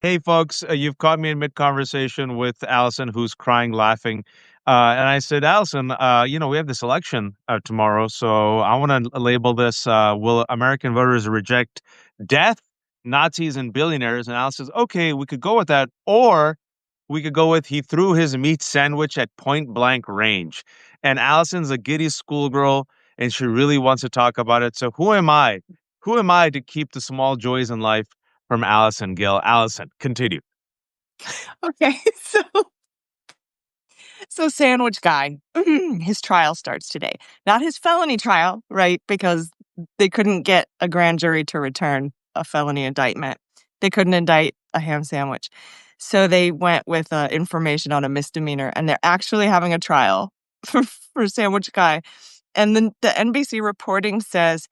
Hey, folks, you've caught me in mid-conversation with Allison, who's crying, laughing. And I said, Allison, we have this election tomorrow, so I want to label this, will American voters reject death, Nazis, and billionaires? And Alice says, okay, we could go with that. Or we could go with he threw his meat sandwich at point blank range. And Allison's a giddy schoolgirl, and she really wants to talk about it. So who am I? Who am I to keep the small joys in life from Allison Gill? Allison, continue. Okay, so sandwich guy, his trial starts today. Not his felony trial, right? Because they couldn't get a grand jury to return a felony indictment. They couldn't indict a ham sandwich. So they went with information on a misdemeanor, and they're actually having a trial for sandwich guy. And then the NBC reporting says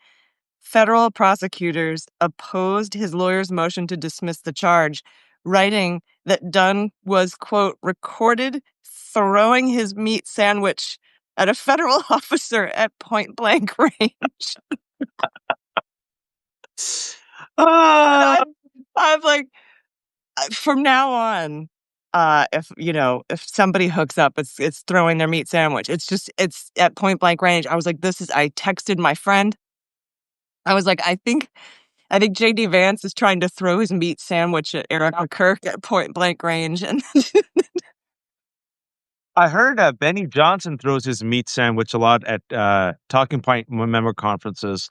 federal prosecutors opposed his lawyer's motion to dismiss the charge, writing that Dunn was, quote, recorded throwing his meat sandwich at a federal officer at point blank range. Ah, I'm like, from now on, if somebody hooks up, it's throwing their meat sandwich. It's at point blank range. I was like, I texted my friend. I was like, I think JD Vance is trying to throw his meat sandwich at Erica Kirk at point blank range. And I heard Benny Johnson throws his meat sandwich a lot at Talking Point member conferences.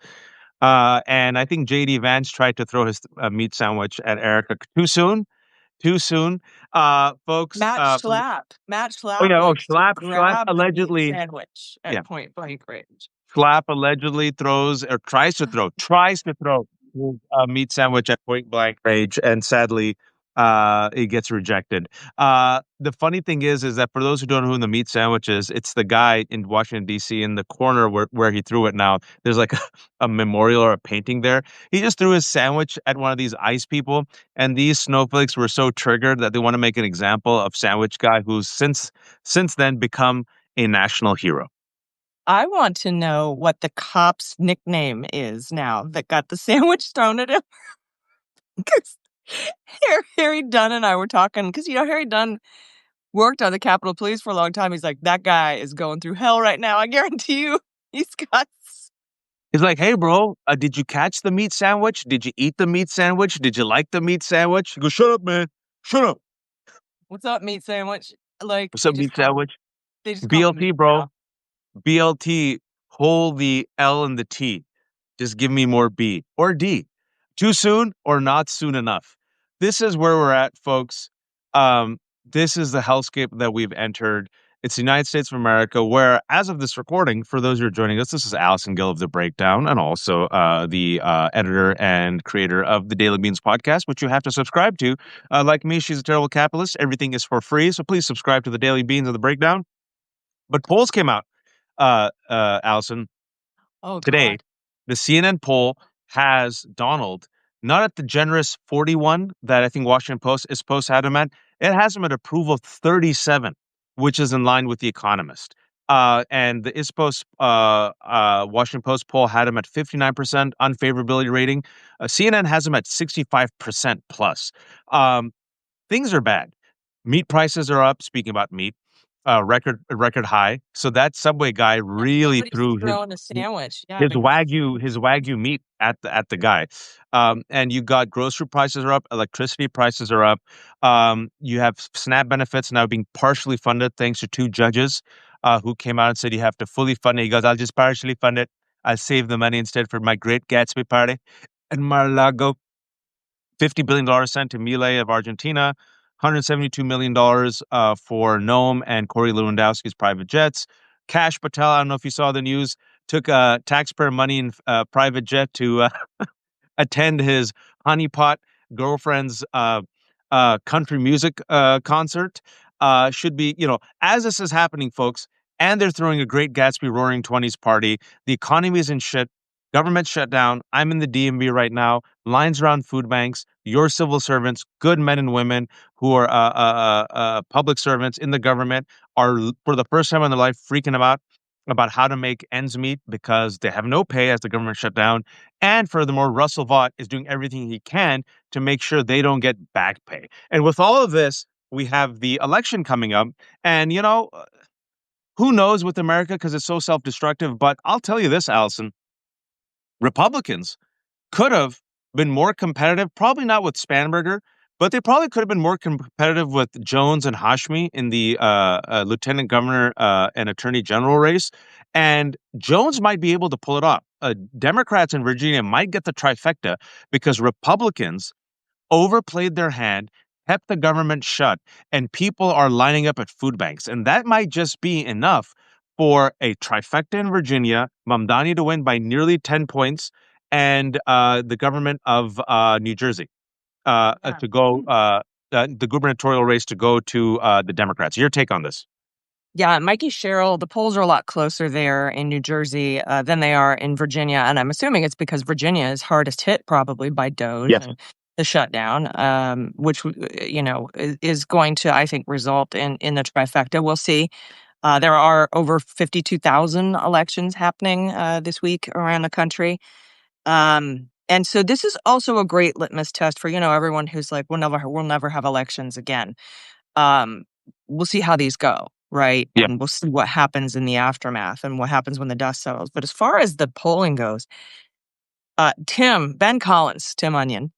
And I think JD Vance tried to throw his meat sandwich at Erica. Too soon? Too soon? Folks. Matt Oh, Schlapp yeah. Oh, likes to Schlapp grab the meat allegedly. sandwich Yeah. at point blank range. Schlapp allegedly throws or tries to throw his meat sandwich at point blank range, and sadly, it gets rejected. The funny thing is that for those who don't know who the meat sandwich is, it's the guy in Washington D.C. in the corner where he threw it. Now there's like a memorial or a painting there. He just threw his sandwich at one of these ice people, and these snowflakes were so triggered that they want to make an example of sandwich guy, who's since then become a national hero. I want to know what the cop's nickname is now that got the sandwich thrown at him. 'Cause Harry Dunn and I were talking because Harry Dunn worked on the Capitol Police for a long time. He's like, that guy is going through hell right now. I guarantee you, he's got. He's like, "Hey, bro, did you catch the meat sandwich? Did you eat the meat sandwich? Did you like the meat sandwich?" He goes, "Shut up, man. Shut up. What's up, meat sandwich? Like What's up, meat sandwich? they just call him BLT, meat bro. now. BLT. Hold the L and the T. Just give me more B or D. Too soon or not soon enough." This is where we're at, folks. This is the hellscape that we've entered. It's the United States of America, where, as of this recording, for those who are joining us, this is Allison Gill of The Breakdown, and also the editor and creator of the Daily Beans podcast, which you have to subscribe to. Like me, she's a terrible capitalist. Everything is for free, so please subscribe to the Daily Beans of The Breakdown. But polls came out, Allison, Oh today. God. The CNN poll has Donald not at the generous 41 that I think Washington Post is supposed to have him at. It has him at approval of 37, which is in line with The Economist. And the ISPOS Washington Post poll had him at 59% unfavorability rating. CNN has him at 65% plus. Um, Things are bad. Meat prices are up. Speaking about meat, record high. So that Subway guy Yeah, really somebody's threw his throwing a sandwich. Yeah, his because wagyu meat at the guy. And you got grocery prices are up, electricity prices are up. You have SNAP benefits now being partially funded thanks to two judges who came out and said you have to fully fund it. He goes, I'll just partially fund it. I'll save the money instead for my great Gatsby party. And Mar-a-Lago, $50 billion sent to Milei of Argentina, $172 million for Noam and Corey Lewandowski's private jets. Cash Patel, I don't know if you saw the news, took taxpayer money in private jet to attend his honeypot girlfriend's country music concert. Should be, as this is happening, folks, and they're throwing a great Gatsby Roaring 20s party. The economy is in shit. Government shutdown. I'm in the DMV right now. Lines around food banks. Your civil servants, good men and women who are public servants in the government, are for the first time in their life freaking about. about how to make ends meet because they have no pay as the government shut down. And furthermore, Russell Vought is doing everything he can to make sure they don't get back pay. And with all of this, we have the election coming up. And, who knows with America because it's so self destructive. But I'll tell you this, Allison, Republicans could have been more competitive, probably not with Spanberger, but they probably could have been more competitive with Jones and Hashmi in the lieutenant governor and attorney general race. And Jones might be able to pull it off. Democrats in Virginia might get the trifecta because Republicans overplayed their hand, kept the government shut, and people are lining up at food banks. And that might just be enough for a trifecta in Virginia, Mamdani to win by nearly 10 points, and the government of New Jersey Yeah. to go, the gubernatorial race to go to the Democrats. Your take on this? Yeah, Mikey Sherrill, the polls are a lot closer there in New Jersey than they are in Virginia. And I'm assuming it's because Virginia is hardest hit probably by Doge Yes. and the shutdown, which, is going to, I think, result in the trifecta. We'll see. There are over 52,000 elections happening this week around the country. And so this is also a great litmus test for, everyone who's like, we'll never have elections again. Um, we'll see how these go, right? Yeah. And we'll see what happens in the aftermath and what happens when the dust settles. But as far as the polling goes, Ben Collins, Tim Onion,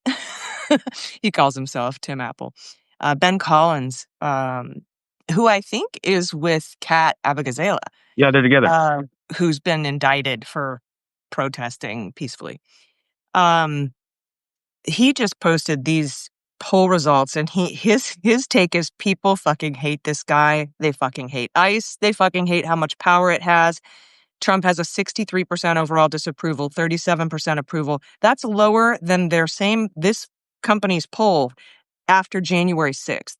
he calls himself Tim Apple. Ben Collins, who I think is with Kat Abigazela, Yeah, they're together. uh, who's been indicted for protesting peacefully. Um, he just posted these poll results, and his take is people fucking hate this guy. They fucking hate ICE. They fucking hate how much power it has. Trump has a 63% overall disapproval, 37% approval. That's lower than this company's poll after January 6th.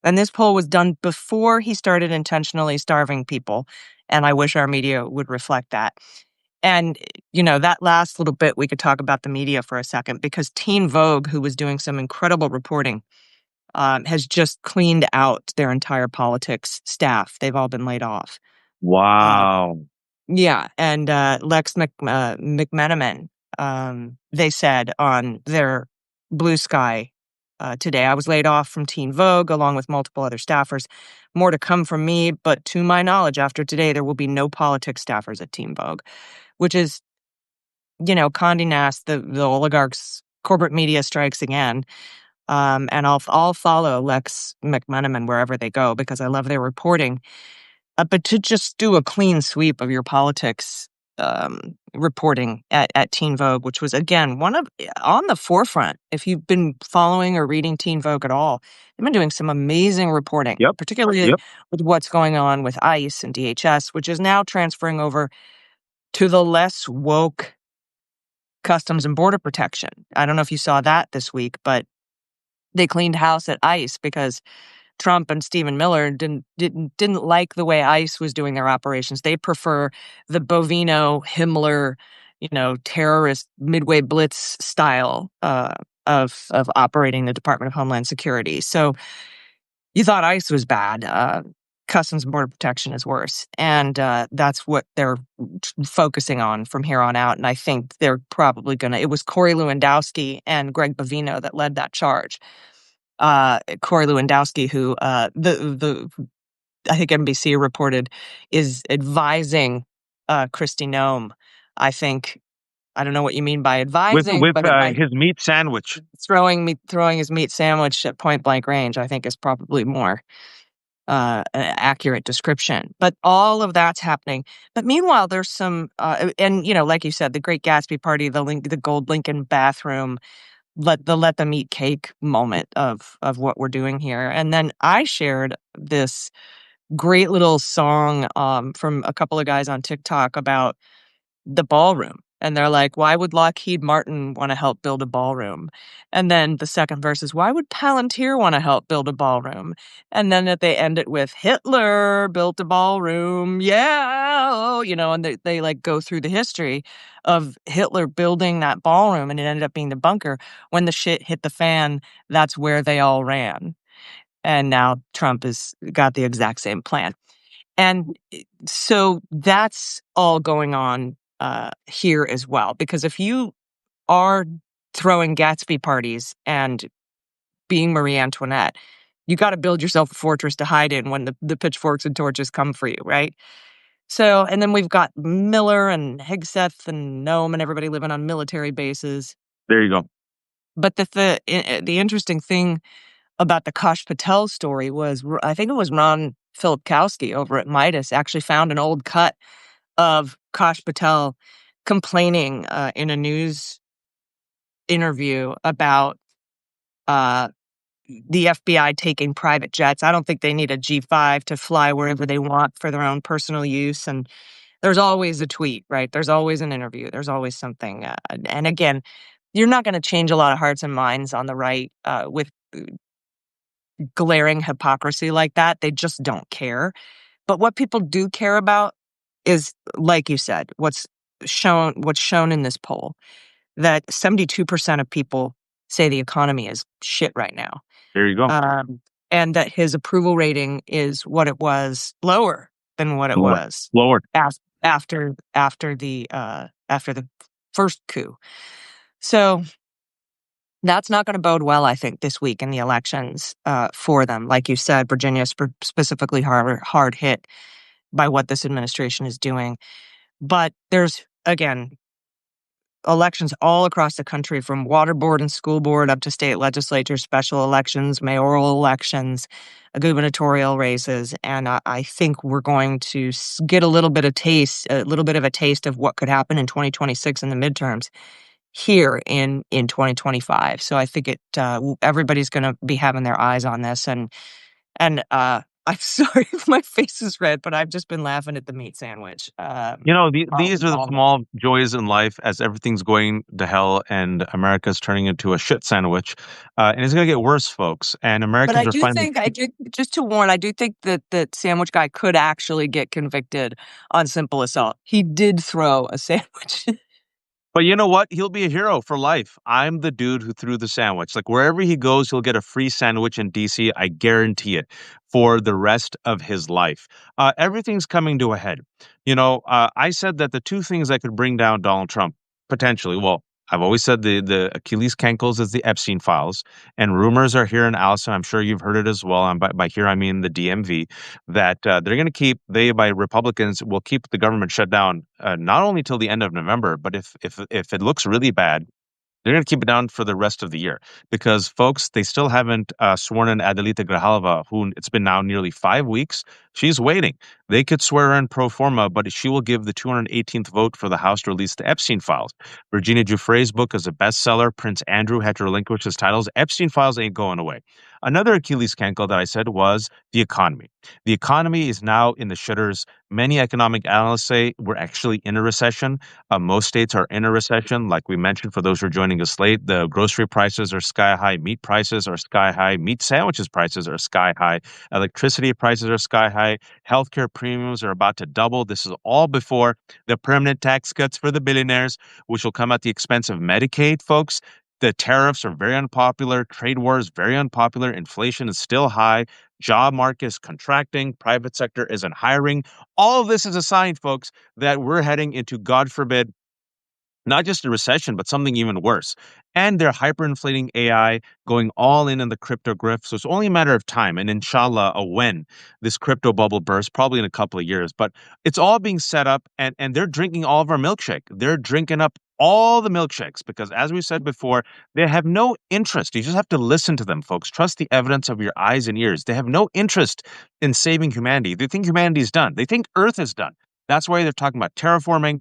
And this poll was done before he started intentionally starving people. And I wish our media would reflect that. And, that last little bit, we could talk about the media for a second, because Teen Vogue, who was doing some incredible reporting, has just cleaned out their entire politics staff. They've all been laid off. Uh, Wow. yeah. And Lex McMenamin, they said on their Blue Sky today, I was laid off from Teen Vogue along with multiple other staffers. More to come from me, but to my knowledge, after today, there will be no politics staffers at Teen Vogue, which is, Condé Nast, the oligarchs, corporate media strikes again. And I'll follow Lex McMenamin wherever they go because I love their reporting. But to just do a clean sweep of your politics reporting at Teen Vogue, which was, again, on the forefront. If you've been following or reading Teen Vogue at all, they've been doing some amazing reporting, Yep. particularly Yep. with what's going on with ICE and DHS, which is now transferring over to the less woke Customs and Border Protection. I don't know if you saw that this week, but they cleaned house at ICE because Trump and Stephen Miller didn't like the way ICE was doing their operations. They prefer the Bovino Himmler, terrorist Midway Blitz style of operating the Department of Homeland Security. So you thought ICE was bad. Customs and Border Protection is worse. And that's what they're focusing on from here on out. And I think they're probably it was Corey Lewandowski and Greg Bovino that led that charge. Corey Lewandowski, who I think NBC reported is advising Kristi Noem. I don't know what you mean by With advising, but his meat sandwich. throwing his meat sandwich at point blank range, I think, is probably more an accurate description. But all of that's happening. But meanwhile, there's some, and like you said, the Great Gatsby party, the gold Lincoln bathroom, let them eat cake moment of what we're doing here. And then I shared this great little song from a couple of guys on TikTok about the ballroom. And they're like, why would Lockheed Martin want to help build a ballroom? And then the second verse is, why would Palantir want to help build a ballroom? And then they end it with, Hitler built a ballroom. Yeah. And they like go through the history of Hitler building that ballroom, and it ended up being the bunker. When the shit hit the fan, that's where they all ran. And now Trump has got the exact same plan. And so that's all going on here as well. Because if you are throwing Gatsby parties and being Marie Antoinette, you got to build yourself a fortress to hide in when the pitchforks and torches come for you, right? So, and then we've got Miller and Hegseth and Nome and everybody living on military bases. There you go. But the interesting thing about the Kash Patel story was, I think it was Ron Filipkowski over at Midas actually found an old cut of Kash Patel complaining in a news interview about uh, the FBI taking private jets. I don't think they need a G5 to fly wherever they want for their own personal use. And there's always a tweet, right? There's always an interview. There's always something. And again, you're not going to change a lot of hearts and minds on the right with glaring hypocrisy like that. They just don't care. But what people do care about is, like you said, what's shown in this poll, that 72% of people say the economy is shit right now. There you go. Um, and that his approval rating is what it was, lower than what it Lower. was Lower. after the first coup. So that's not going to bode well, I think, this week in the elections for them. Like you said, Virginia is specifically hard hit by what this administration is doing. But there's, again, elections all across the country, from water board and school board up to state legislature, special elections, mayoral elections, gubernatorial races. And I think we're going to get a little bit of a taste of what could happen in 2026 in the midterms here in 2025. So I think everybody's going to be having their eyes on this. And I'm sorry if my face is red, but I've just been laughing at the meat sandwich. These are the small joys in life as everything's going to hell and America's turning into a shit sandwich. And it's going to get worse, folks. And But Americans are finally. just to warn, I do think that the sandwich guy could actually get convicted on simple assault. He did throw a sandwich. But you know what? He'll be a hero for life. I'm the dude who threw the sandwich. Like wherever he goes, he'll get a free sandwich in DC. I guarantee it for the rest of his life. Everything's coming to a head. I said that the two things that could bring down Donald Trump potentially, well, I've always said the Achilles cankles is the Epstein files, and rumors are here in Allison. I'm sure you've heard it as well. And by here I mean the DMV, that they're going to by Republicans will keep the government shut down not only till the end of November, but if it looks really bad, they're going to keep it down for the rest of the year because, folks, they still haven't sworn in Adelita Grijalva, who it's been now nearly 5 weeks. She's waiting. They could swear her in pro forma, but she will give the 218th vote for the House to release the Epstein files. Virginia Giuffre's book is a bestseller. Prince Andrew had to relinquish his titles. Epstein files ain't going away. Another Achilles cankle that I said was the economy. The economy is now in the shitters. Many economic analysts say we're actually in a recession. Most states are in a recession. Like we mentioned, for those who are joining us late, the grocery prices are sky high. Meat prices are sky high. Meat sandwiches prices are sky high. Electricity prices are sky high. Healthcare premiums are about to double. This is all before the permanent tax cuts for the billionaires, which will come at the expense of Medicaid, folks. The tariffs are very unpopular. Trade war is very unpopular. Inflation is still high. Job market is contracting. Private sector isn't hiring. All of this is a sign, folks, that we're heading into, God forbid, not just a recession, but something even worse. And they're hyperinflating AI, going all in the crypto grift. So it's only a matter of time. And inshallah, when this crypto bubble bursts, probably in a couple of years. But it's all being set up, and they're drinking all of our milkshake. They're drinking up all the milkshakes because, as we said before, they have no interest. You just have to listen to them, folks. Trust the evidence of your eyes and ears. They have no interest in saving humanity. They think humanity is done. They think Earth is done. That's why they're talking about terraforming,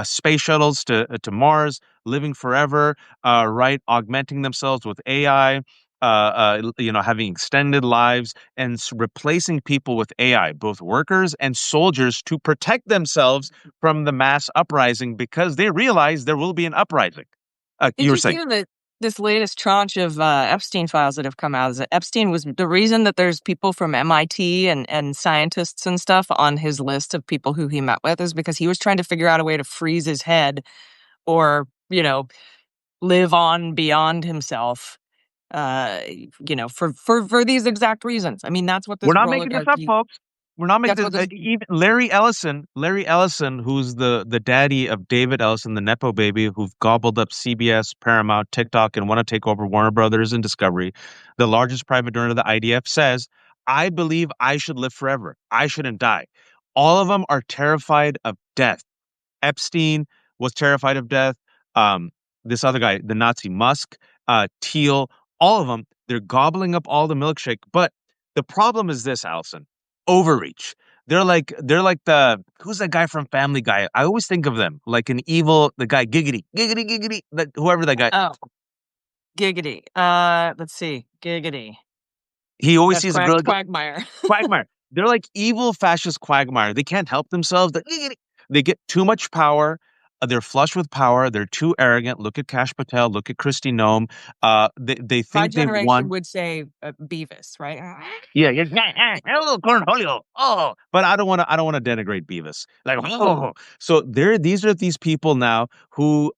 space shuttles to Mars, living forever, right? Augmenting themselves with AI, having extended lives and replacing people with AI, both workers and soldiers, to protect themselves from the mass uprising because they realize there will be an uprising. Did You were you saying. see that this latest tranche of Epstein files that have come out? Is that Epstein was the reason that there's people from MIT and scientists and stuff on his list of people who he met with is because he was trying to figure out a way to freeze his head or, live on beyond himself, for these exact reasons. I mean, that's what We're this not making this up, oligarchy. folks. We're not making That's this. what this. Even Larry Ellison, who's the daddy of David Ellison, the nepo baby, who've gobbled up CBS, Paramount, TikTok, and want to take over Warner Brothers and Discovery, the largest private donor of the IDF, says, "I believe I should live forever. I shouldn't die." All of them are terrified of death. Epstein was terrified of death. Um, this other guy, the Nazi Musk, Thiel, all of them, they're gobbling up all the milkshake. But the problem is this, Allison, overreach. They're like the who's that guy from Family Guy? I always think of them like an evil the guy Giggity Giggity Giggity whoever that guy. Oh, giggity. Let's see. Giggity. He always That's sees a girl. Quagmire. Quagmire. They're like evil fascist quagmire. They can't help themselves. They get too much power. They're flush with power. They're too arrogant. Look at Kash Patel. Look at Kristi Noem. They My think they've generation won. would say Beavis, right? Yeah, yeah, yeah, yeah. Hello, Cornholio. Oh, but I don't want to denigrate Beavis. Like, oh, so these are these people now who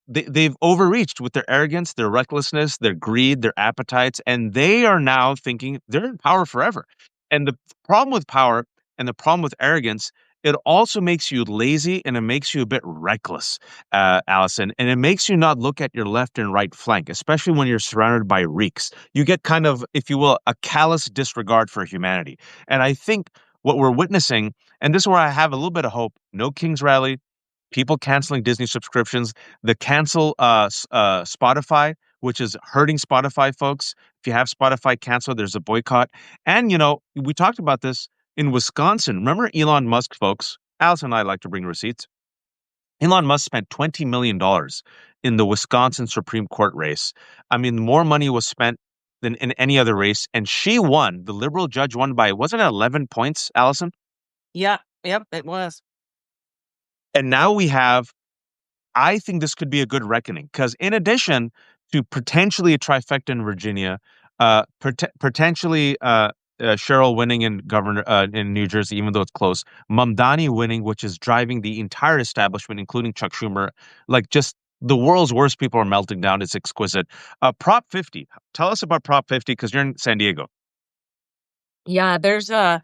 they've overreached with their arrogance, their recklessness, their greed, their appetites, and they are now thinking they're in power forever. And the problem with power and the problem with arrogance, it also makes you lazy and it makes you a bit reckless, Allison, and it makes you not look at your left and right flank, especially when you're surrounded by reeks. You get kind of, if you will, a callous disregard for humanity. And I think what we're witnessing, and this is where I have a little bit of hope, no King's Rally, people canceling Disney subscriptions, the cancel Spotify, which is hurting Spotify folks. If you have Spotify cancel, there's a boycott. And we talked about this in Wisconsin. Remember Elon Musk, folks? Alice and I like to bring receipts. Elon Musk spent $20 million in the Wisconsin Supreme Court race. I mean, more money was spent than in any other race, and she won. The liberal judge won by, wasn't it 11 points, Allison? Yeah. Yep. It was. And now we have I think this could be a good reckoning because, in addition to potentially a trifecta in Virginia, potentially Cheryl winning in New Jersey, even though it's close, Mamdani winning, which is driving the entire establishment, including Chuck Schumer, like just the world's worst people are melting down. It's exquisite. Prop 50. Tell us about Prop 50 because you're in San Diego. Yeah. There's a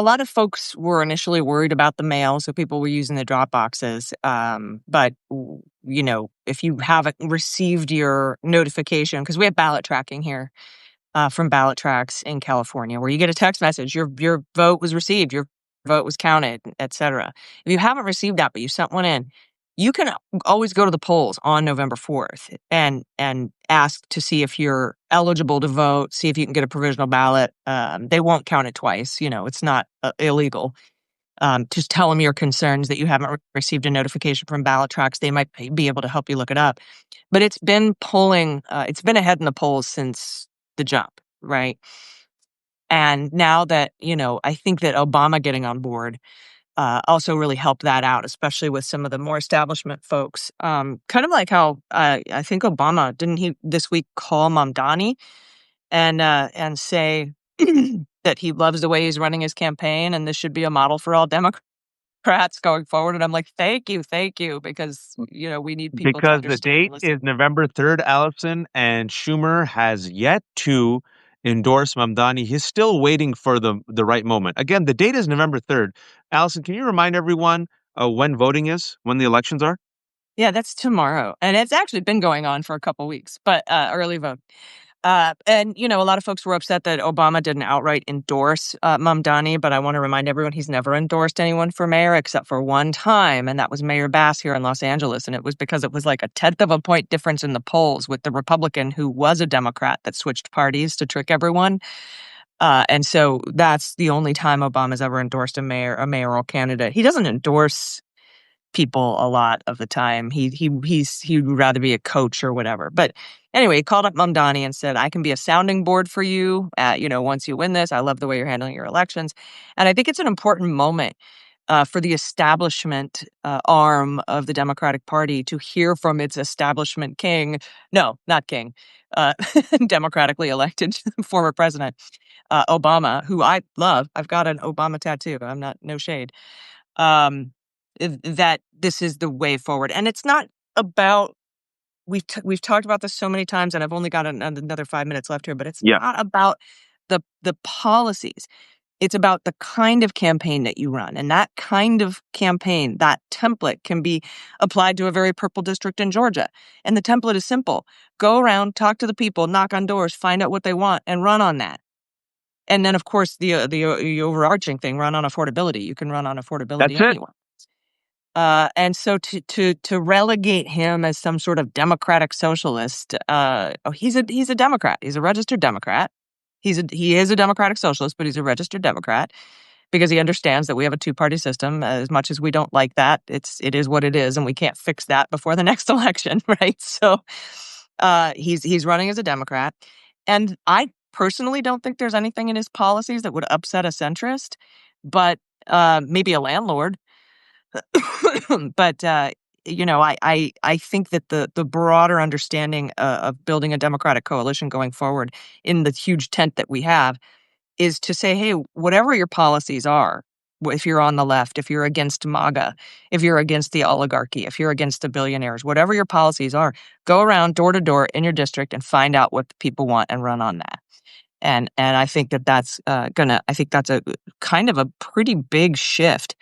lot of folks were initially worried about the mail, so people were using the drop boxes. But if you haven't received your notification, because we have ballot tracking here from ballot tracks in California, where you get a text message, your vote was received, your vote was counted, etc. If you haven't received that, but you sent one in, you can always go to the polls on November 4th and ask to see if you're eligible to vote, see if you can get a provisional ballot. They won't count it twice. It's not illegal. Just tell them your concerns that you haven't received a notification from ballot tracks. They might be able to help you look it up. But it's been polling, it's been ahead in the polls since the jump, right? And now that, I think that Obama getting on board also really helped that out, especially with some of the more establishment folks. Kind of like how I think Obama, didn't he this week call Mamdani and say that he loves the way he's running his campaign and this should be a model for all Democrats going forward? And I'm like, thank you, because, we need people to Because the understand and date is listen. November 3rd, Allison, and Schumer has yet to endorse Mamdani. He's still waiting for the right moment. Again, the date is November 3rd. Allison, can you remind everyone when voting is, when the elections are? Yeah, that's tomorrow. And it's actually been going on for a couple weeks, but early vote. And, a lot of folks were upset that Obama didn't outright endorse Mamdani, but I want to remind everyone he's never endorsed anyone for mayor except for one time, and that was Mayor Bass here in Los Angeles. And it was because it was like a tenth of a point difference in the polls with the Republican who was a Democrat that switched parties to trick everyone. And so that's the only time Obama's ever endorsed a mayoral candidate. He doesn't endorse people a lot of the time. He'd rather be a coach or whatever. But anyway, he called up Mamdani and said, "I can be a sounding board for you. Once you win this, I love the way you're handling your elections." And I think it's an important moment for the establishment arm of the Democratic Party to hear from its establishment king. No, not king. Uh, democratically elected former president Obama, who I love. I've got an Obama tattoo. I'm not, no shade. Um, that this is the way forward. And it's not about, we've talked about this so many times, and I've only got another 5 minutes left here, but it's Yeah. not about the policies. It's about the kind of campaign that you run. And that kind of campaign, that template can be applied to a very purple district in Georgia. And the template is simple. Go around, talk to the people, knock on doors, find out what they want, and run on that. And then, of course, the overarching thing, run on affordability. You can run on affordability That's it. anywhere. And so to relegate him as some sort of democratic socialist, he's a Democrat. He's a registered Democrat. He is a democratic socialist, but he's a registered Democrat because he understands that we have a two-party system. As much as we don't like that, it is what it is, and we can't fix that before the next election, right? So he's running as a Democrat, and I personally don't think there's anything in his policies that would upset a centrist, but maybe a landlord. But I think that the broader understanding of building a democratic coalition going forward in the huge tent that we have is to say, hey, whatever your policies are, if you're on the left, if you're against MAGA, if you're against the oligarchy, if you're against the billionaires, whatever your policies are, go around door to door in your district and find out what the people want and run on that. And I think that's I think that's a kind of a pretty big shift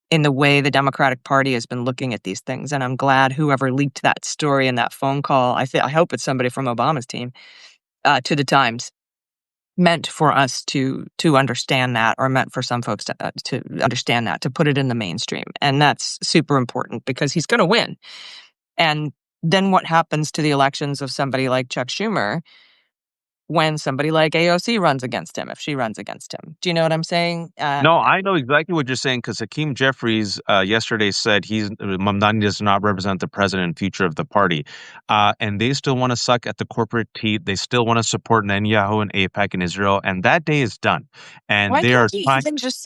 in the way the Democratic Party has been looking at these things. And I'm glad whoever leaked that story and that phone call, I hope it's somebody from Obama's team, to the Times, meant for us to understand that, or meant for some folks to understand that, to put it in the mainstream. And that's super important because he's going to win. And then what happens to the elections of somebody like Chuck Schumer when somebody like AOC runs against him, if she runs against him? Do you know what I'm saying? No, I know exactly what you're saying because Hakeem Jeffries yesterday said Mamdani does not represent the president and future of the party, and they still want to suck at the corporate teat. They still want to support Netanyahu and AIPAC in Israel, and that day is done. And Why they can't are he trying. even just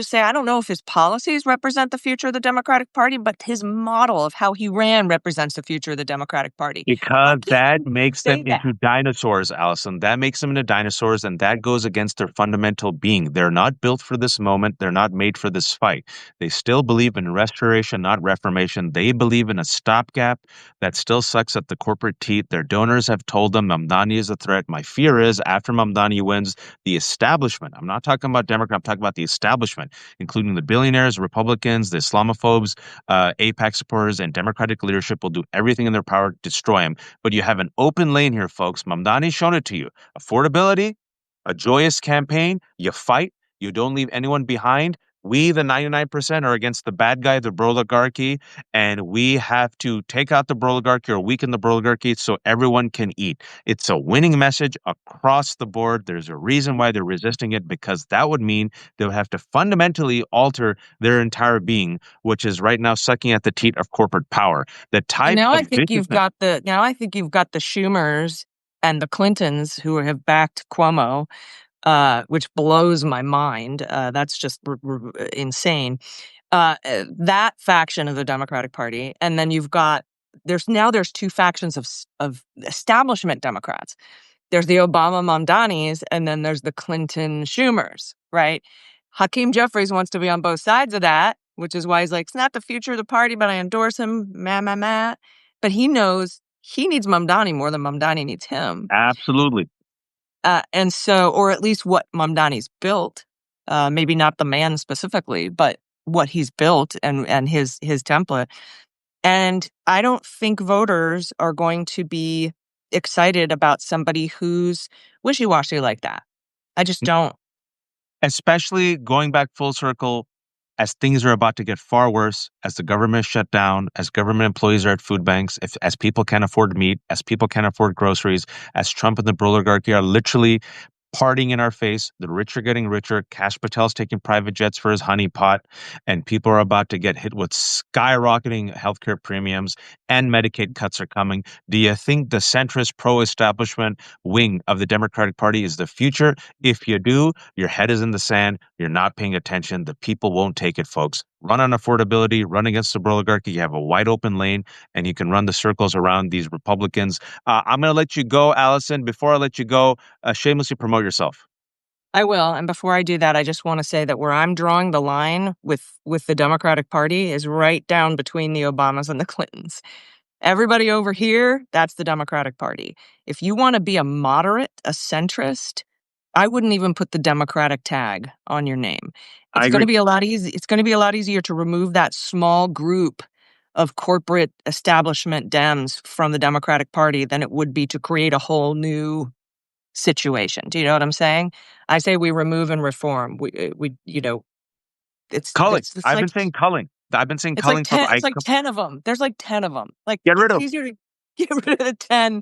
say, I don't know if his policies represent the future of the Democratic Party, but his model of how he ran represents the future of the Democratic Party. Why Because can't that he makes them say that? into dinosaurs, Allison. That makes them into dinosaurs, and that goes against their fundamental being. They're not built for this moment. They're not made for this fight. They still believe in restoration, not reformation. They believe in a stopgap that still sucks at the corporate teeth. Their donors have told them Mamdani is a threat. My fear is after Mamdani wins, the establishment, I'm not talking about Democrat, I'm talking about the establishment, including the billionaires, Republicans, the Islamophobes, AIPAC supporters, and Democratic leadership will do everything in their power to destroy him. But you have an open lane here, folks. Mamdani's shown it to you. Affordability, a joyous campaign. You fight. You don't leave anyone behind. We, the 99%, are against the bad guy, the oligarchy, and we have to take out the oligarchy or weaken the oligarchy so everyone can eat. It's a winning message across the board. There's a reason why they're resisting it because that would mean they would have to fundamentally alter their entire being, which is right now sucking at the teat of corporate power. The And type now of I think you've viciousness. got the Schumers and the Clintons who have backed Cuomo, which blows my mind. That's just insane. That faction of the Democratic Party, and then there's two factions of establishment Democrats. There's the Obama Mamdanis, and then there's the Clinton Schumers, right? Hakeem Jeffries wants to be on both sides of that, which is why he's like, it's not the future of the party, but I endorse him, meh. But he knows he needs Mamdani more than Mamdani needs him. Absolutely. And so, or at least what Mamdani's built, maybe not the man specifically, but what he's built and his template. And I don't think voters are going to be excited about somebody who's wishy-washy like that. I just don't. Especially going back full circle as things are about to get far worse, as the government is shut down, as government employees are at food banks, as people can't afford meat, as people can't afford groceries, as Trump and the oligarchy are literally partying in our face. The rich are getting richer. Kash Patel's taking private jets for his honeypot, and people are about to get hit with skyrocketing healthcare premiums and Medicaid cuts are coming. Do you think the centrist pro-establishment wing of the Democratic Party is the future? If you do, your head is in the sand. You're not paying attention. The people won't take it, folks. Run on affordability, run against the oligarchy. You have a wide open lane, and you can run the circles around these Republicans. I'm going to let you go, Allison. Before I let you go, shamelessly promote yourself. I will. And before I do that, I just want to say that where I'm drawing the line with the Democratic Party is right down between the Obamas and the Clintons. Everybody over here, that's the Democratic Party. If you want to be a moderate, a centrist, I wouldn't even put the Democratic tag on your name. I It's gonna agree. be a lot it's gonna be a lot easier to remove that small group of corporate establishment Dems from the Democratic Party than it would be to create a whole new situation. Do you know what I'm saying? I say we remove and reform. Culling. it's I've like been saying culling. I've been saying it's like culling for 10 I it's like 10 of them. There's like 10 of them. Like, get rid it's of. easier to get rid of the 10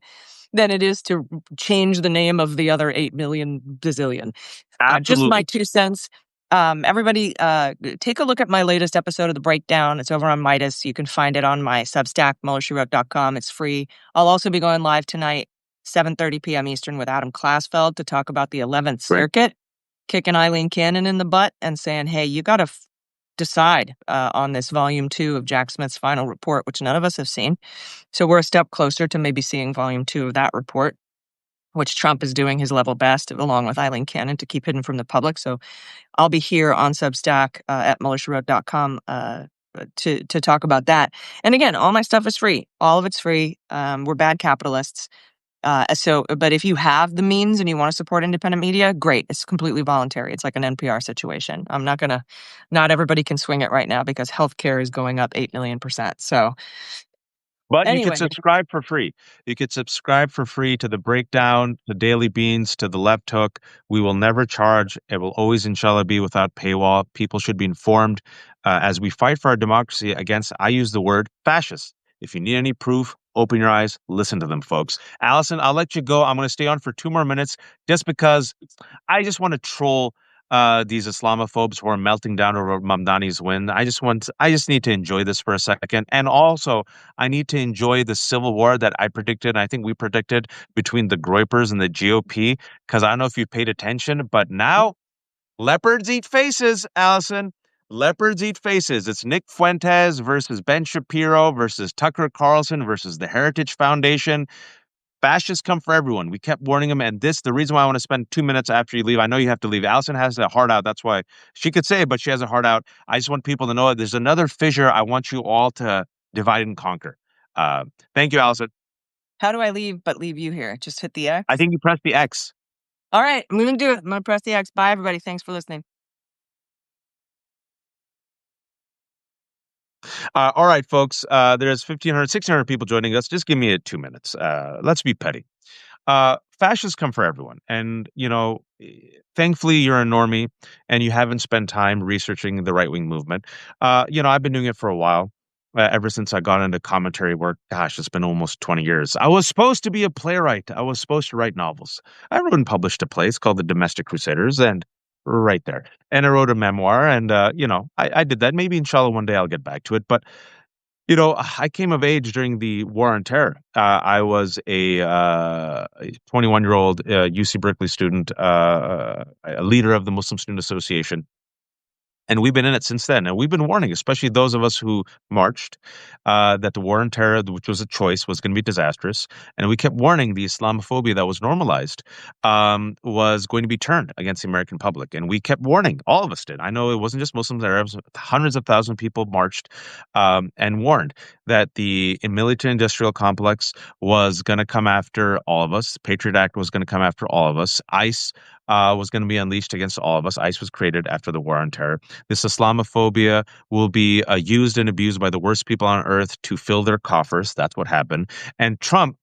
than it is to change the name of the other 8 million bazillion. Just my Absolutely. 2 cents. Everybody, take a look at my latest episode of The Breakdown. It's over on Midas. You can find it on my Substack, MuellerSheWrote.com. It's free. I'll also be going live tonight, 7:30 p.m. Eastern with Adam Klasfeld to talk about the 11th Right. Circuit, kicking Eileen Cannon in the butt and saying, hey, you got to decide on this volume 2 of Jack Smith's final report, which none of us have seen. So we're a step closer to maybe seeing volume 2 of that report, which Trump is doing his level best, along with Eileen Cannon, to keep hidden from the public. So I'll be here on Substack at MuellerSheWrote.com to talk about that. And again, all my stuff is free. All of it's free. We're bad capitalists. But if you have the means and you want to support independent media, great. It's completely voluntary. It's like an NPR situation. Not everybody can swing it right now because healthcare is going up 8 million%. So But you could anyway, subscribe for free. You could subscribe for free to the Breakdown, the Daily Beans, to the Left Hook. We will never charge. It will always, inshallah, be without paywall. People should be informed as we fight for our democracy against, I use the word, fascists. If you need any proof, open your eyes, listen to them, folks. Allison, I'll let you go. I'm going to stay on for 2 more minutes just because I just want to troll these Islamophobes who are melting down over Mamdani's win. I just need to enjoy this for a second. And also, I need to enjoy the civil war that I predicted, and I think we predicted, between the groypers and the GOP, because I don't know if you paid attention, but now leopards eat faces, Allison. Leopards eat faces. It's Nick Fuentes versus Ben Shapiro versus Tucker Carlson versus the Heritage Foundation. Fascists come for everyone. We kept warning them. And the reason why I want to spend 2 minutes after you leave, I know you have to leave. Allison has a heart out. That's why she could say it, but she has a heart out. I just want people to know that there's another fissure I want you all to divide and conquer. Uh, Thank you, Allison. how do I leave but leave you here? Just hit the X? I think you pressed the X. All right, I'm going to do it. I'm going to press the X. Bye, everybody. Thanks for listening. All right, folks. There's 1,500, 1,600 people joining us. Just give me 2 minutes. Let's be petty. Fascists come for everyone. And, thankfully you're a normie and you haven't spent time researching the right wing movement. I've been doing it for a while. Ever since I got into commentary work, gosh, it's been almost 20 years. I was supposed to be a playwright. I was supposed to write novels. I wrote and published a play. It's called The Domestic Crusaders, and right there. And I wrote a memoir, and I did that. Maybe inshallah one day I'll get back to it. But I came of age during the War on Terror. I was a 21-year-old UC Berkeley student, a leader of the Muslim Student Association. And we've been in it since then. And we've been warning, especially those of us who marched, that the war on terror, which was a choice, was going to be disastrous. And we kept warning the Islamophobia that was normalized was going to be turned against the American public. And we kept warning. All of us did. I know it wasn't just Muslims, Arabs. Hundreds of thousands of people marched and warned that the military-industrial complex was going to come after all of us. The Patriot Act was going to come after all of us. ICE was going to be unleashed against all of us. ICE was created after the war on terror. This Islamophobia will be used and abused by the worst people on earth to fill their coffers. That's what happened. And Trump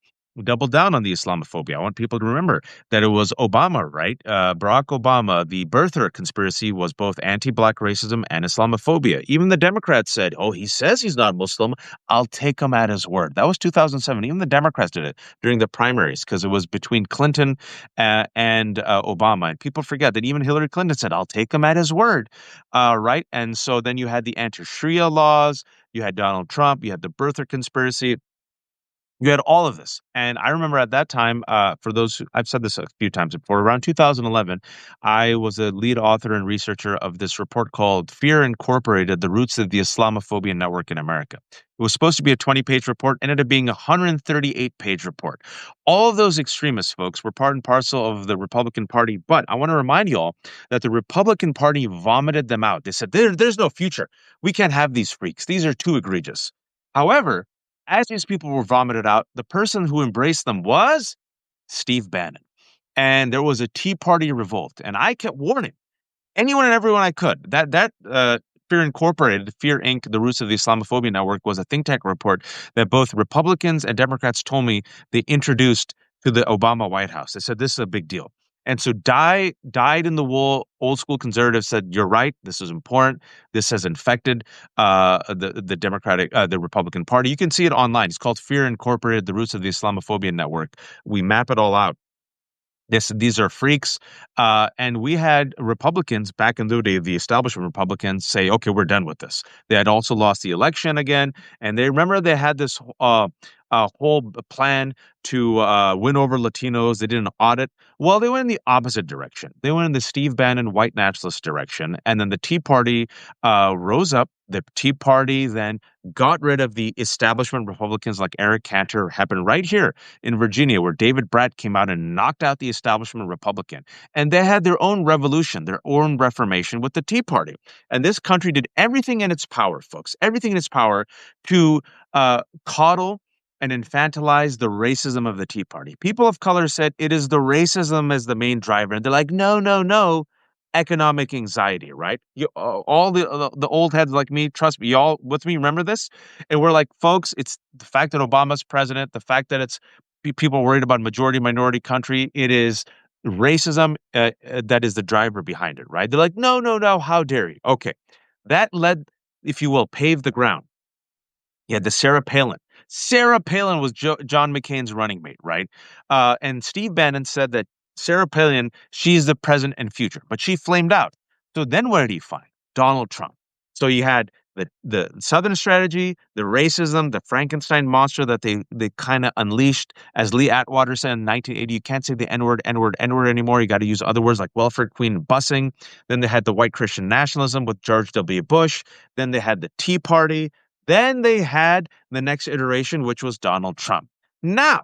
doubled down on the Islamophobia. I want people to remember that it was Obama, right? Barack Obama, the birther conspiracy was both anti-black racism and Islamophobia. Even the Democrats said, oh, he says he's not Muslim. I'll take him at his word. That was 2007. Even the Democrats did it during the primaries because it was between Clinton and Obama. And people forget that even Hillary Clinton said, I'll take him at his word. Right. And so then you had the anti-Sharia laws, you had Donald Trump, you had the birther conspiracy. You had all of this. And I remember at that time, for those who, I've said this a few times before, around 2011, I was a lead author and researcher of this report called Fear Incorporated, The Roots of the Islamophobia Network in America. It was supposed to be a 20-page report, ended up being a 138-page report. All of those extremists, folks, were part and parcel of the Republican Party. But I want to remind you all that the Republican Party vomited them out. They said, there's no future. We can't have these freaks. These are too egregious. However, as these people were vomited out, the person who embraced them was Steve Bannon. and there was a Tea Party revolt. And I kept warning anyone and everyone I could. That Fear Incorporated, Fear Inc., the roots of the Islamophobia network, was a think tank report that both Republicans and Democrats told me they introduced to the Obama White House. They said this is a big deal. And so dyed in the wool, old school conservatives said, "You're right. This is important. This has infected the Republican Party." You can see it online. It's called Fear Incorporated: The Roots of the Islamophobia Network. We map it all out. These are freaks. And we had Republicans back in the day, the establishment Republicans, say, okay, we're done with this. They had also lost the election again. And they remember they had this whole plan to win over Latinos. They did an audit. Well, they went in the opposite direction. They went in the Steve Bannon white nationalist direction. And then the Tea Party rose up. The Tea Party then got rid of the establishment Republicans like Eric Cantor. Happened right here in Virginia, where David Brat came out and knocked out the establishment Republican. And they had their own revolution, their own reformation with the Tea Party. And this country did everything in its power, folks, everything in its power to coddle and infantilize the racism of the Tea Party. People of color said it is the racism as the main driver. And they're like, no, no, no. Economic anxiety, right? All the old heads like me, trust me, y'all with me, remember this? And we're like, folks, it's the fact that Obama's president, the fact that it's people worried about majority minority country. It is racism that is the driver behind it, right? They're like, no, no, no, how dare you? Okay, that led, if you will, paved the ground. Yeah, the Sarah Palin. Sarah Palin was John McCain's running mate, right? And Steve Bannon said that Sarah Palin, she's the present and future, but she flamed out. So then what did he find? Donald Trump. So you had the Southern strategy, the racism, the Frankenstein monster that they kind of unleashed. As Lee Atwater said in 1980, you can't say the N-word, N-word, N-word anymore. You got to use other words like welfare queen and busing. Then they had the white Christian nationalism with George W. Bush. Then they had the Tea Party. Then they had the next iteration, which was Donald Trump. Now,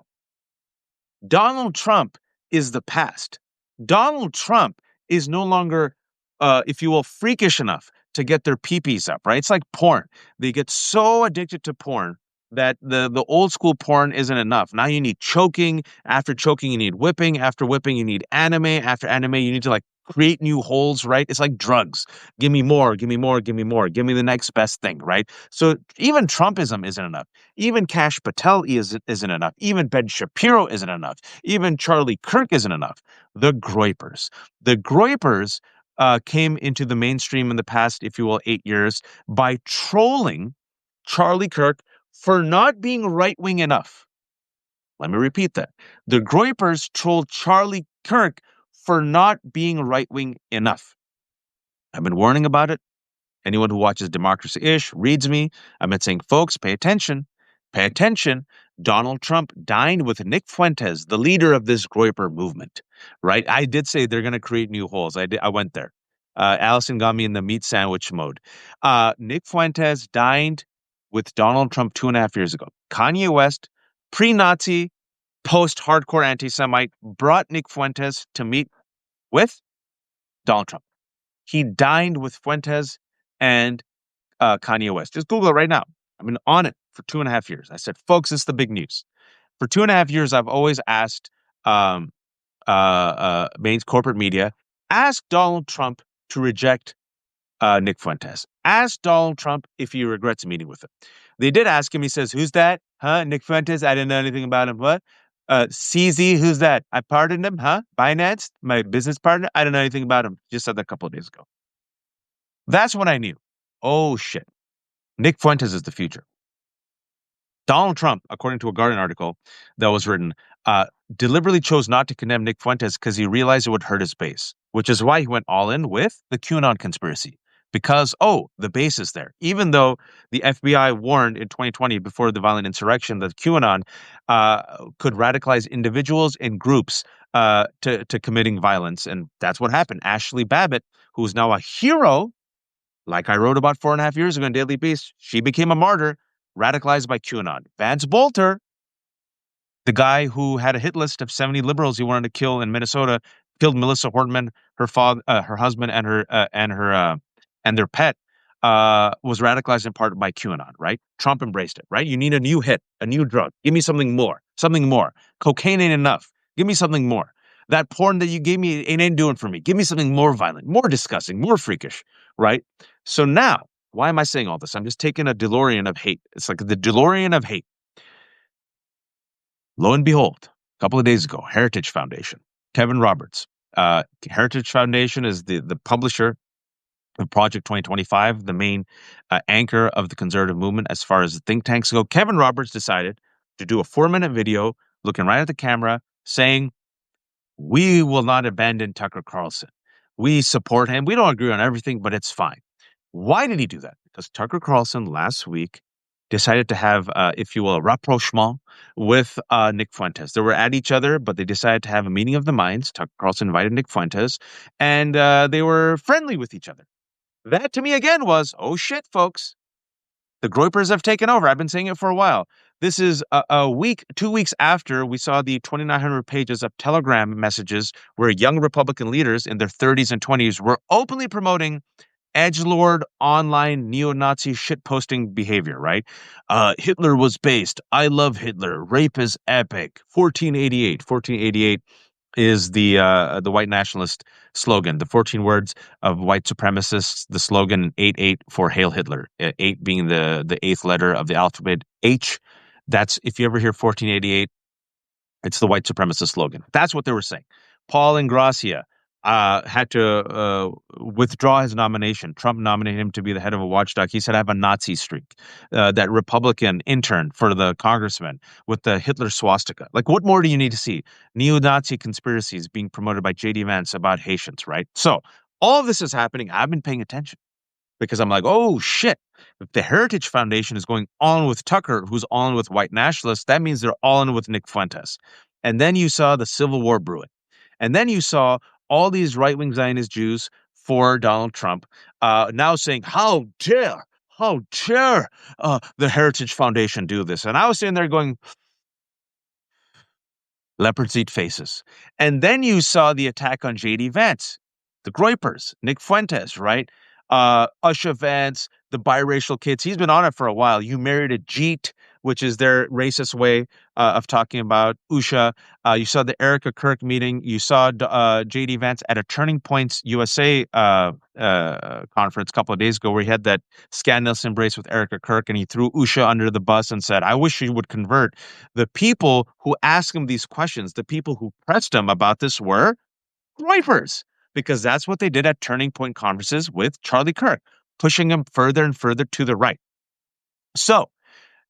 Donald Trump is the past. Donald Trump is no longer, if you will, freakish enough to get their peepees up, right? It's like porn. They get so addicted to porn that the old school porn isn't enough. Now you need choking. After choking, you need whipping. After whipping, you need anime. After anime, you need to like create new holes, right? It's like drugs. Give me more, give me more, give me more. Give me the next best thing, right? So even Trumpism isn't enough. Even Kash Patel isn't enough. Even Ben Shapiro isn't enough. Even Charlie Kirk isn't enough. The groypers. The groypers came into the mainstream in the past, if you will, 8 years by trolling Charlie Kirk for not being right-wing enough. Let me repeat that. The groypers trolled Charlie Kirk for not being right-wing enough. I've been warning about it. Anyone who watches Democracy-ish, reads me, I've been saying, folks, pay attention. Pay attention. Donald Trump dined with Nick Fuentes, the leader of this groyper movement, right? I did say they're going to create new holes. I went there. Allison got me in the meat sandwich mode. Nick Fuentes dined with Donald Trump 2.5 years ago. Kanye West, pre-Nazi, post-hardcore anti-Semite, brought Nick Fuentes to meet with Donald Trump. He dined with Fuentes and Kanye West. Just Google it right now. I've been on it for 2.5 years. I said, folks, this is the big news. For 2.5 years, I've always asked main corporate media, ask Donald Trump to reject Nick Fuentes. Ask Donald Trump if he regrets meeting with him. They did ask him. He says, who's that? Huh? Nick Fuentes? I didn't know anything about him. What? CZ, who's that? I pardoned him, huh? Binance, my business partner? I don't know anything about him. Just said that a couple of days ago. That's when I knew. Oh, shit. Nick Fuentes is the future. Donald Trump, according to a Guardian article that was written, deliberately chose not to condemn Nick Fuentes because he realized it would hurt his base, which is why he went all in with the QAnon conspiracy. Because, the base is there. Even though the FBI warned in 2020 before the violent insurrection that QAnon could radicalize individuals and groups to committing violence. And that's what happened. Ashley Babbitt, who is now a hero, like I wrote about 4.5 years ago in Daily Beast, she became a martyr, radicalized by QAnon. Vance Bolter, the guy who had a hit list of 70 liberals he wanted to kill in Minnesota, killed Melissa Hortman, her father, her husband, and their pet, was radicalized in part by QAnon. Right? Trump embraced it. Right? You need a new hit, a new drug. Give me something more. Something more. Cocaine ain't enough. Give me something more. That porn that you gave me, it ain't doing for me. Give me something more violent, more disgusting, more freakish, right? So now, why am I saying all this? I'm just taking a DeLorean of hate. It's like the DeLorean of hate. Lo and behold, a couple of days ago, Heritage Foundation, Kevin Roberts. Heritage Foundation is the publisher of Project 2025, the main anchor of the conservative movement as far as the think tanks go. Kevin Roberts decided to do a 4-minute video looking right at the camera saying, we will not abandon Tucker Carlson. We support him. We don't agree on everything, but it's fine. Why did he do that? Because Tucker Carlson last week decided to have, if you will, a rapprochement with Nick Fuentes. They were at each other, but they decided to have a meeting of the minds. Tucker Carlson invited Nick Fuentes, and they were friendly with each other. That to me again was, oh shit, folks. The groypers have taken over. I've been saying it for a while. This is a week, 2 weeks after we saw the 2,900 pages of Telegram messages where young Republican leaders in their 30s and 20s were openly promoting edgelord online neo-Nazi shitposting behavior, right? Hitler was based. I love Hitler. Rape is epic. 1488. 1488 is the white nationalist slogan, the 14 words of white supremacists, the slogan 88 for Hail Hitler, 8 being the eighth letter of the alphabet H. That's, if you ever hear 1488, it's the white supremacist slogan. That's what they were saying. Paul Ingrassia had to withdraw his nomination. Trump nominated him to be the head of a watchdog. He said, I have a Nazi streak. That Republican intern for the congressman with the Hitler swastika. Like, what more do you need to see? Neo-Nazi conspiracies being promoted by J.D. Vance about Haitians, right? So all of this is happening. I've been paying attention because I'm like, oh, shit. If the Heritage Foundation is going on with Tucker, who's on with white nationalists, that means they're all in with Nick Fuentes. And then you saw the Civil War brewing. And then you saw all these right-wing Zionist Jews for Donald Trump now saying, how dare the Heritage Foundation do this? And I was sitting there going, leopards eat faces. And then you saw the attack on J.D. Vance, the groypers, Nick Fuentes, right? Usha Vance, the biracial kids. He's been on it for a while. You married a Jeet, which is their racist way of talking about Usha. You saw the Erica Kirk meeting. You saw J.D. Vance at a Turning Points USA conference a couple of days ago where he had that scandalous embrace with Erica Kirk, and he threw Usha under the bus and said, I wish you would convert. The people who asked him these questions, the people who pressed him about this were groypers, because that's what they did at Turning Point conferences with Charlie Kirk, pushing him further and further to the right. So,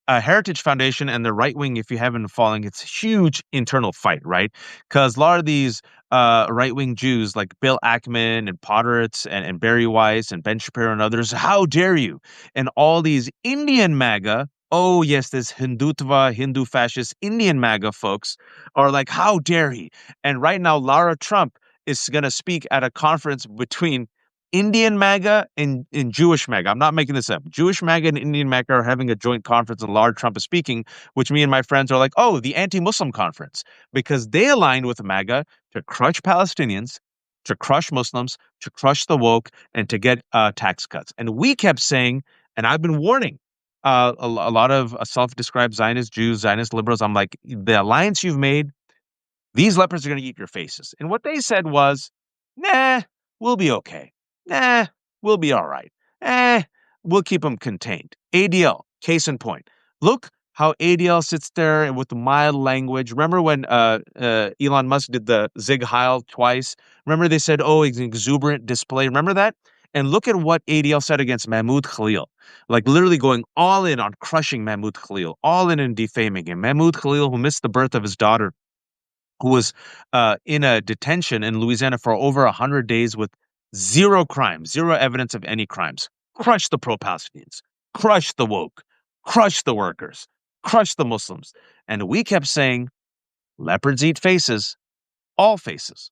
Heritage Foundation and the right wing, if you haven't been following, it's a huge internal fight, right? Because a lot of these right wing Jews like Bill Ackman and Podderetz and Barry Weiss and Ben Shapiro and others, how dare you? And all these Indian MAGA, oh yes, this Hindutva, Hindu fascist Indian MAGA folks are like, how dare he? And right now, Lara Trump is going to speak at a conference between Indian MAGA and Jewish MAGA. I'm not making this up. Jewish MAGA and Indian MAGA are having a joint conference, and Lara Trump is speaking, which me and my friends are like, oh, the anti-Muslim conference, because they aligned with MAGA to crush Palestinians, to crush Muslims, to crush the woke, and to get tax cuts. And we kept saying, and I've been warning a lot of self-described Zionist Jews, Zionist liberals, I'm like, the alliance you've made, these leopards are going to eat your faces. And what they said was, nah, we'll be okay. Nah, we'll be all right. We'll keep them contained. ADL, case in point. Look how ADL sits there with the mild language. Remember when Elon Musk did the Zig Heil twice? Remember they said, oh, it's an exuberant display. Remember that? And look at what ADL said against Mahmoud Khalil. Like literally going all in on crushing Mahmoud Khalil, all in defaming him. Mahmoud Khalil, who missed the birth of his daughter, who was in a detention in Louisiana for over 100 days with zero crimes, zero evidence of any crimes. Crush the pro-Palestinians, crush the woke, crush the workers, crush the Muslims. And we kept saying, leopards eat faces, all faces.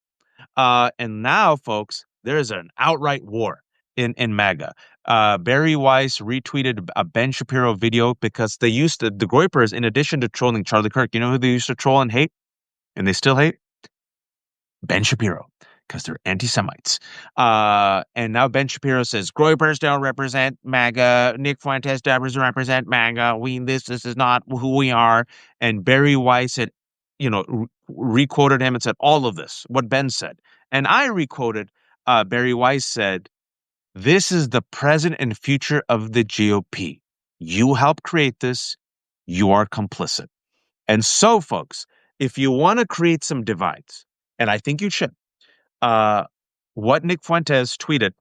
And now, folks, there is an outright war in MAGA. Barry Weiss retweeted a Ben Shapiro video because they used to, the groypers, in addition to trolling Charlie Kirk, you know who they used to troll and hate? And they still hate? Ben Shapiro, because they're anti-Semites. And now Ben Shapiro says, groypers don't represent MAGA. Nick Fuentes doesn't represent MAGA. This is not who we are. And Barry Weiss had, requoted him and said all of this, what Ben said. And I requoted Barry Weiss said, "This is the present and future of the GOP. You helped create this. You are complicit." And so, folks, if you want to create some divides, and I think you should, uh, what Nick Fuentes tweeted,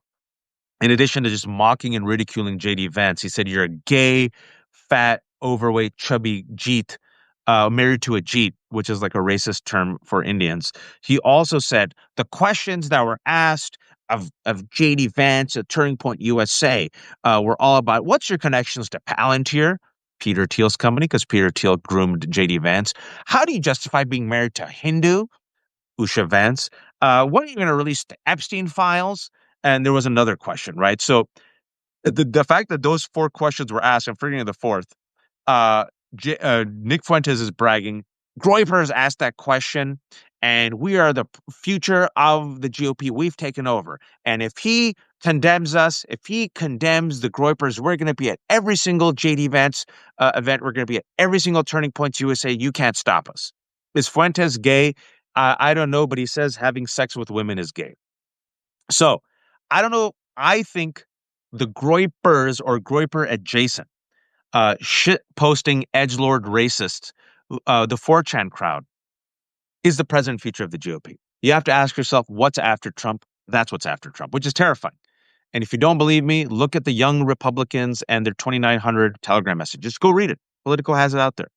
in addition to just mocking and ridiculing JD Vance, he said, "You're a gay, fat, overweight, chubby Jeet, married to a Jeet," which is like a racist term for Indians. He also said, "The questions that were asked of JD Vance at Turning Point USA were all about what's your connections to Palantir, Peter Thiel's company, because Peter Thiel groomed JD Vance. How do you justify being married to a Hindu, Usha Vance? When are you going to release the Epstein files?" And there was another question, right? So the fact that those four questions were asked, I'm forgetting the fourth. Uh, Nick Fuentes is bragging. Groypers asked that question, and we are the future of the GOP. We've taken over. And if he condemns us, if he condemns the Groypers, we're going to be at every single JD Vance event. We're going to be at every single Turning Points USA. You can't stop us. Is Fuentes gay? I don't know, but he says having sex with women is gay. So I don't know. I think the Groypers or Groyper adjacent shit posting edgelord racists, the 4chan crowd, is the present future of the GOP. You have to ask yourself, what's after Trump? That's what's after Trump, which is terrifying. And if you don't believe me, look at the young Republicans and their 2,900 Telegram messages. Just go read it. Politico has it out there.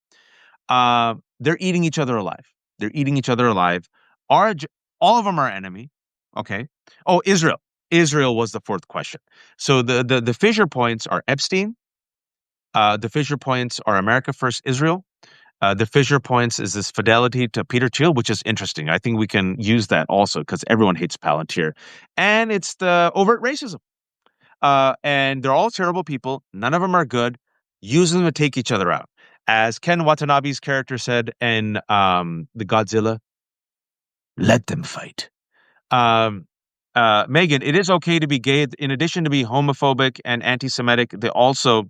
They're eating each other alive. They're eating each other alive. All of them are enemy. Okay. Oh, Israel. Israel was the fourth question. So the fissure points are Epstein. The fissure points are America First Israel. The fissure points is this fidelity to Peter Thiel, which is interesting. I think we can use that also because everyone hates Palantir. And it's the overt racism. And they're all terrible people. None of them are good. Use them to take each other out. As Ken Watanabe's character said in the Godzilla, let them fight. Megan, it is okay to be gay. In addition to be homophobic and anti-Semitic, they also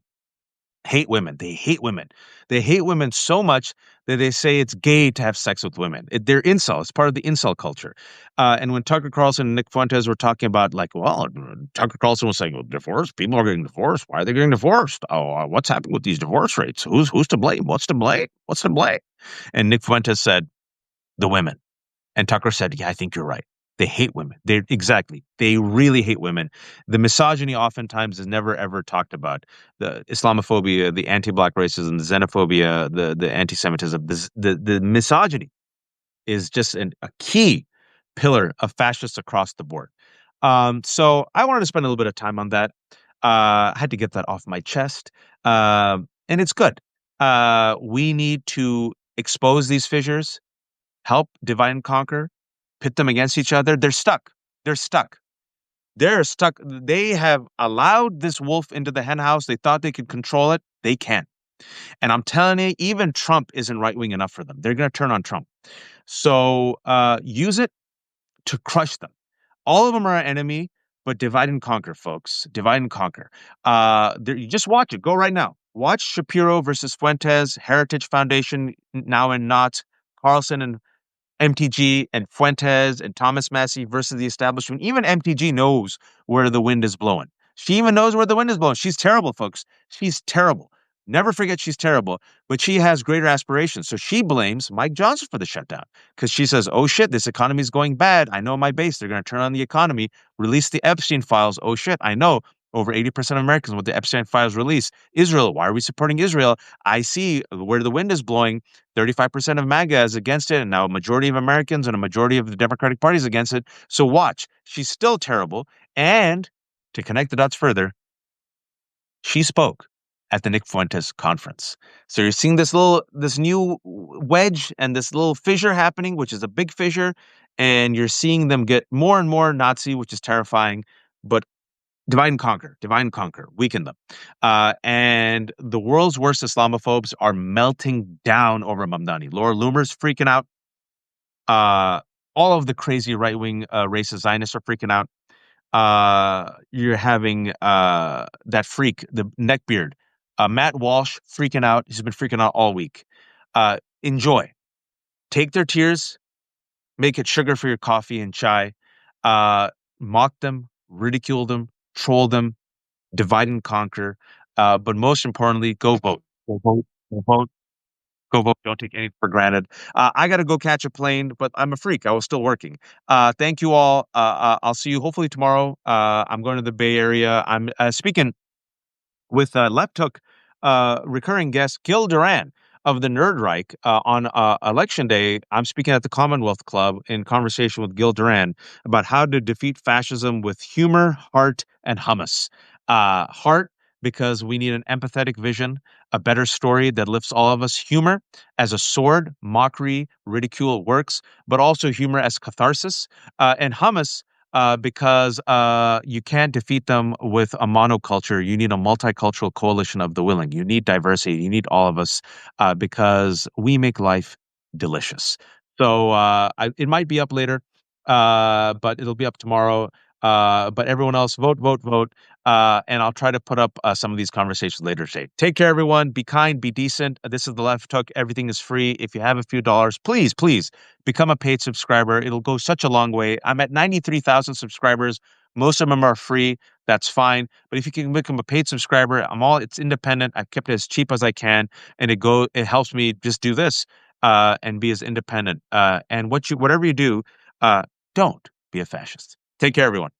hate women. They hate women. They hate women so much that they say it's gay to have sex with women. They're incel. It's part of the incel culture. And when Tucker Carlson and Nick Fuentes were talking about, like, well, Tucker Carlson was saying, well, divorce, people are getting divorced. Why are they getting divorced? Oh, what's happening with these divorce rates? Who's to blame? What's to blame? What's to blame? And Nick Fuentes said, the women. And Tucker said, yeah, I think you're right. They hate women. They really hate women. The misogyny oftentimes is never ever talked about. The Islamophobia, the anti-black racism, the xenophobia, the anti-Semitism, the misogyny is just a key pillar of fascists across the board. So I wanted to spend a little bit of time on that. I had to get that off my chest. And it's good. We need to expose these fissures, help divide and conquer, pit them against each other. They're stuck. They're stuck. They're stuck. They have allowed this wolf into the henhouse. They thought they could control it. They can't. And I'm telling you, even Trump isn't right-wing enough for them. They're going to turn on Trump. So use it to crush them. All of them are our enemy, but divide and conquer, folks. Divide and conquer. You just watch it. Go right now. Watch Shapiro versus Fuentes, Heritage Foundation now in knots, Carlson and MTG and Fuentes and Thomas Massey versus the establishment. Even MTG knows where the wind is blowing. She even knows where the wind is blowing. She's terrible, folks. She's terrible. Never forget she's terrible, but she has greater aspirations. So she blames Mike Johnson for the shutdown because she says, oh shit, this economy is going bad. I know my base. They're going to turn on the economy, release the Epstein files. Oh shit, I know. Over 80% of Americans want the Epstein files released. Israel, why are we supporting Israel? I see where the wind is blowing. 35% of MAGA is against it, and now a majority of Americans and a majority of the Democratic Party is against it. So watch. She's still terrible. And to connect the dots further, she spoke at the Nick Fuentes conference. So you're seeing this new wedge and this little fissure happening, which is a big fissure, and you're seeing them get more and more Nazi, which is terrifying, but divide and conquer, weaken them. And the world's worst Islamophobes are melting down over Mamdani. Laura Loomer's freaking out. All of the crazy right-wing racist Zionists are freaking out. You're having that freak, the neckbeard, Matt Walsh, freaking out. He's been freaking out all week. Enjoy. Take their tears, make it sugar for your coffee and chai, uh, mock them, ridicule them, troll them, divide and conquer. But most importantly, go vote. Go vote. Go vote. Go vote. Don't take anything for granted. I got to go catch a plane, but I'm a freak. I was still working. Thank you all. I'll see you hopefully tomorrow. I'm going to the Bay Area. I'm speaking with Left Hook recurring guest Gil Duran of the Nerd Reich on election day. I'm speaking at the Commonwealth Club in conversation with Gil Duran about how to defeat fascism with humor, heart, and hummus. Heart, because we need an empathetic vision, a better story that lifts all of us. Humor as a sword, mockery, ridicule works, but also humor as catharsis. And hummus because you can't defeat them with a monoculture. You need a multicultural coalition of the willing. You need diversity. You need all of us because we make life delicious. So it might be up later, but it'll be up tomorrow. But everyone else, vote, vote, vote. And I'll try to put up some of these conversations later today. Take care, everyone. Be kind, be decent. This is the Left Hook. Everything is free. If you have a few dollars, please, please become a paid subscriber. It'll go such a long way. I'm at 93,000 subscribers. Most of them are free. That's fine. But if you can become a paid subscriber, it's independent. I've kept it as cheap as I can. And it helps me just do this and be as independent. And whatever you do, don't be a fascist. Take care, everyone.